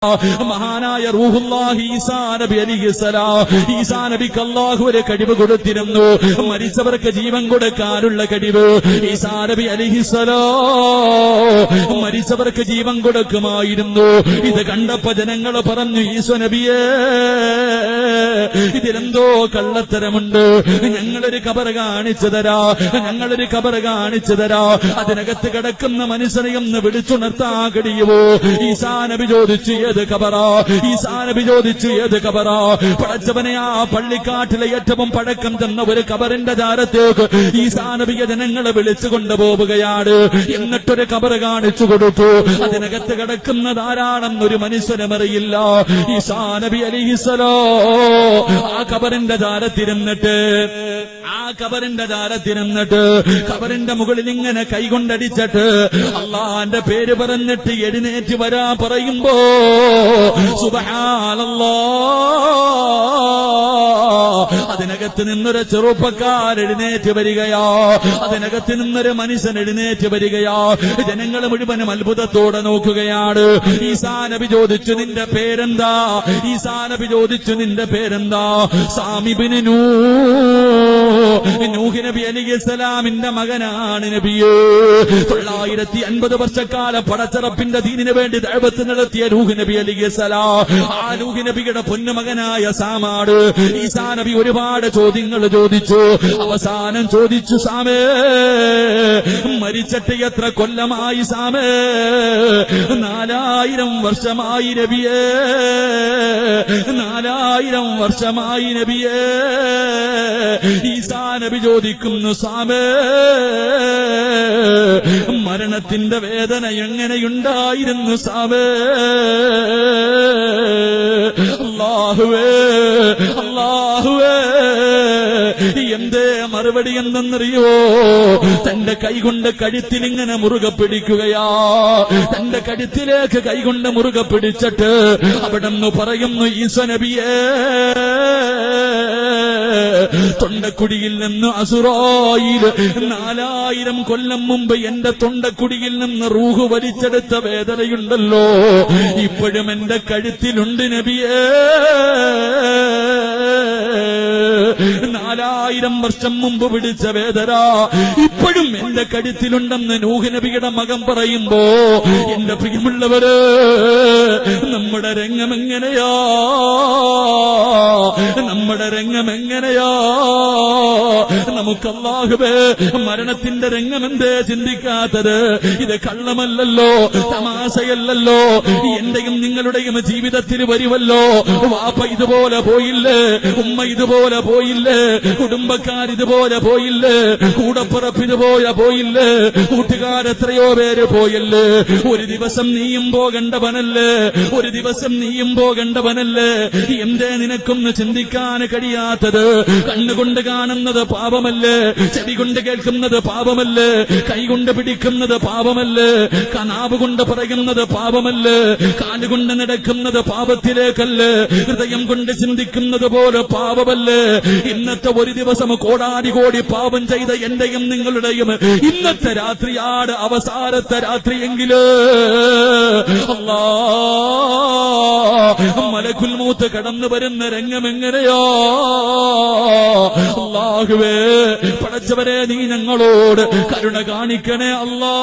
മഹാനായ റൂഹുല്ലാഹി ഈസാ നബി അലൈഹിസ്സലാം, ഈസാ നബിക്ക് അല്ലാഹു ഒരു കഴിവ് കൊടുത്തിരുന്നു, മരിച്ചവർക്ക് ജീവൻ കൊടുക്കാനുള്ള കഴിവ്. ഈസാ നബി അലൈഹിസ്സലാം മരിച്ചവർക്ക് ജീവൻ കൊടുക്കുമായിരുന്നു. ഇത് കണ്ടപ്പോ ജനങ്ങൾ പറഞ്ഞു, ഈസാ നബിയേ, ഇതിലെന്തോ കള്ളത്തരമുണ്ട്, ഞങ്ങളൊരു ഖബർ കാണിച്ചു തരാ, ഞങ്ങളൊരു ഖബർ കാണിച്ചു തരാ, അതിനകത്ത് കിടക്കുന്ന മനുഷ്യനെ ഒന്ന് വിളിച്ചുണർത്താൻ കഴിയുമോ? ഈസാ നബി ചോദിച്ചു, ഏത് ഖബറാ? ഈസാ നബി ചോദിച്ചു, ഏത് ഖബറാ? പടച്ചവനെ, ആ പള്ളിക്കാട്ടിലെ ഏറ്റവും പഴക്കം ചെന്ന ഒരു ഖബറിന്റെ ചാരത്തേക്ക് ഈസാ നബിയെ ജനങ്ങളെ വിളിച്ചു കൊണ്ടുപോവുകയാണ്. എന്നിട്ടൊരു ഖബർ കാണിച്ചു കൊടുത്തു. അതിനകത്ത് കിടക്കുന്ന ധാരാളെന്നൊരു മനുഷ്യനും അറിയില്ല. ഈസാ നബി അലൈഹിസ്സലാം ആ ഖബറിന്റെ ചാരത്തിരുന്നിട്ട് ഖബറിന്റെ മുകളിൽ ഇങ്ങനെ കൈകൊണ്ടടിച്ചിട്ട് അള്ളാന്റെ പേര് പറഞ്ഞിട്ട് എഴുന്നേറ്റ് വരാ പറയുമ്പോ സുബ്ഹാനല്ലാഹ്, അതിനകത്ത് നിന്നൊരു ചെറുപ്പക്കാർ എഴുന്നേറ്റ് വരികയാ, അതിനകത്ത് നിന്നൊരു മനുഷ്യൻ എഴുന്നേറ്റ് വരികയാ. ജനങ്ങൾ മുഴുവനും അത്ഭുതത്തോടെ നോക്കുകയാണ്. ഈസാ നബി ചോദിച്ചു, നിന്റെ പേരെന്താ? ഈസാ നബി ചോദിച്ചു, നിന്റെ പേരെന്താ? സാമിബിന് നൂഹ് നബി അലൈഹിസ്സലാമിന്റെ മകനാണ് നബിയേ. 950 വർഷക്കാലം പടച്ചറപ്പിന്റെ ദീനിന് വേണ്ടി ദഅവത്ത് നടത്തിയ നൂഹ് നബി അലൈഹിസ്സലാം, ആ നൂഹ് നബിയുടെ പൊന്നുമകനായ സാമാണ്. ഈസാ നബി ഒരുപാട് ചോദ്യങ്ങൾ ചോദിച്ചു. അവസാനം ചോദിച്ചു, സാമേ, മരിച്ചിട്ട് എത്ര കൊല്ലമായി സാമേ? 4000 വർഷമായി നബിയേ, 4000 വർഷമായി നബിയേ. ഈസാ നബി ചോദിക്കുന്നു, സാമേ, മരണത്തിന്റെ വേദന എങ്ങനെയുണ്ടായിരുന്നു സാമേ? അല്ലാഹുവേ, അല്ലാഹുവേ, എന്തേ മറുപടി എന്തെന്നറിയോ? തന്റെ കൈകൊണ്ട് കഴുത്തിലിങ്ങനെ മുറുകെ പിടിക്കുകയാ. തന്റെ കഴുത്തിലേക്ക് കൈകൊണ്ട് മുറുകെ പിടിച്ചിട്ട് അവിടെന്ന് പറയുന്നു, ഈസാ നബിയേ, തൊണ്ടക്കുടിയിൽ നിന്ന് അസുറായിൽ 4000 കൊല്ലം മുമ്പ് എന്റെ തൊണ്ടക്കുടിയിൽ നിന്ന് റൂഹ് വലിച്ചെടുത്ത വേദനയുണ്ടല്ലോ, ഇപ്പോഴും എന്റെ കഴുത്തിലുണ്ട് നബിയേ. 4000 വർഷം മുമ്പ് പിടിച്ച വേദന ഇപ്പോഴും എന്റെ കഴുത്തിലുണ്ടെന്ന് നൂഹ് നബിയുടെ മകൻ പറയുമ്പോ, എന്റെ പ്രിയമുള്ളവര്, നമ്മുടെ രംഗമെങ്ങനെയാ? നമ്മുടെ രംഗമെങ്ങനെയാ? നമുക്ക് അല്ലാഹുവേ മരണത്തിന്റെ രംഗമെന്തേ ചിന്തിക്കാത്തത്? ഇത് കള്ളമല്ലല്ലോ, തമാശയല്ലല്ലോ. എന്റെയും നിങ്ങളുടെയും ജീവിതത്തിൽ വരുമല്ലോ. വാപ്പ ഇതുപോലെ പോയില്ലേ, ഉമ്മ ഇതുപോലെ പോയില്ലേ, കുടുംബക്കാരിതുപോലെ പോയില്ലേ, കൂടപ്പുറപ്പ് ഇതുപോലെ പോയില്ലേ, കൂട്ടുകാരെത്രയോ പേര് പോയില്ലേ. ഒരു ദിവസം നീയും പോകേണ്ടവനല്ലേ, ഒരു ദിവസം നീയും പോകേണ്ടവനല്ലേ. എന്തേ നിനക്കൊന്ന് ചിന്തിക്കാൻ കഴിയാത്തത്? കണ്ണുകൊണ്ട് കാണുന്നത് പാപമല്ലേ, ചെവി കൊണ്ട് കേൾക്കുന്നത് പാപമല്ലേ, കൈകൊണ്ട് പിടിക്കുന്നത് പാപമല്ലേ, നാവ് കൊണ്ട് പറയുന്നത് പാപമല്ലേ, കാലുകൊണ്ട് നടക്കുന്നത് പാപത്തിലേക്കല്ലേ, ഹൃദയം കൊണ്ട് ചിന്തിക്കുന്നത് പോലെ പാപമല്ലേ? ഇന്നത്തെ ഒരു ദിവസം കോടാനി കോടി പാപം ചെയ്ത എന്റെയും നിങ്ങളുടെയും ഇന്നത്തെ രാത്രിയാണ് അവസാനത്തെ രാത്രിയെങ്കില് മലക്കുൽ മൗത്ത് കടന്നു വരുന്ന രംഗമെങ്ങനെയോ? അല്ലാഹുവേ, പടച്ചവനെ, നീ ഞങ്ങളോട് കരുണ കാണിക്കണേ അല്ലാ.